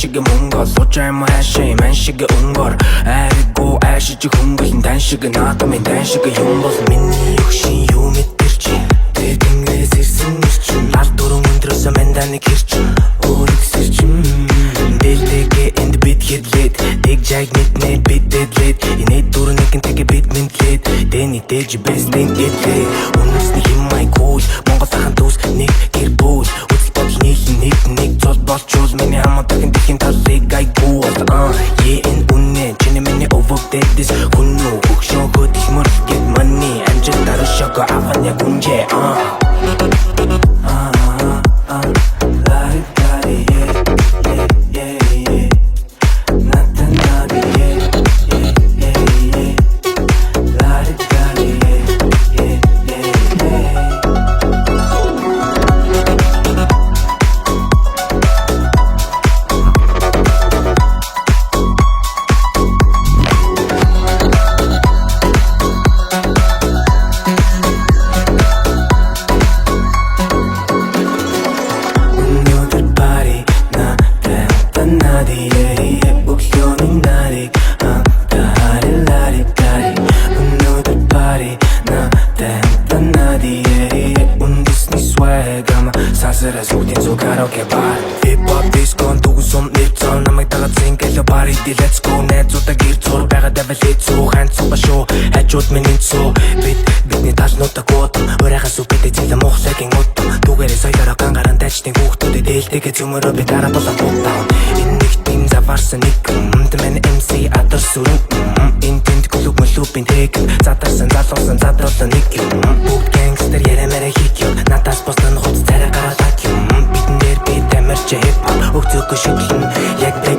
шиг мөнгө сууж юм хаашаа ман шиг өнгөр айргуу айшиж хөнгөлн тань шиг наадмын тань шиг юм бол миний өгшин юу мэдэрч тэнгэрээс ирсэн ирчин лал дөрөв өндрөөс мэнданы гэрч өөрөксөрчм дэлтэгэ энд бит хидлээд дэг жаг мэднэ бидэдлээд инээд дөрнэгэн тэгэ бит мэдлээд дэни дэж бэстэн гэтлээ үнэсний химмай кул монгол ахын дүүс нэг гэр бүл үзэл бодол нэг зол болчул миний хамаадаг дэлхийн талыг гайгүй энэ үнэ чиний миний overdead this хүннүү хөгшөө хөдөл мөр get money амжил дараа шоко аван яг үнжээ Let's go найзуудаа гэр зур байгаа давал хэцүү ханцсан ба шүү хажууд миний цоо бидний талнуудаа гот өрөөс үпэдэ зэлэн мохсагийн утам түгээрээ соёлоо гангаран дайчдын хүүхдүүдэд ээлтэйгээ зөмөрөө би дараа болон бутаа энэ нэгтийн заварсан нэг мэн MC атар сүрэн энэ тэнд клуб мөлөбин тэг задарсан залуусан задруулсан нэг бүгд гангстер ярэмэрэ хийё надаас боснон хуц царай гараад юм бидэн дээр би тамирч хип хоп өгцөг шүтлэн яг тэг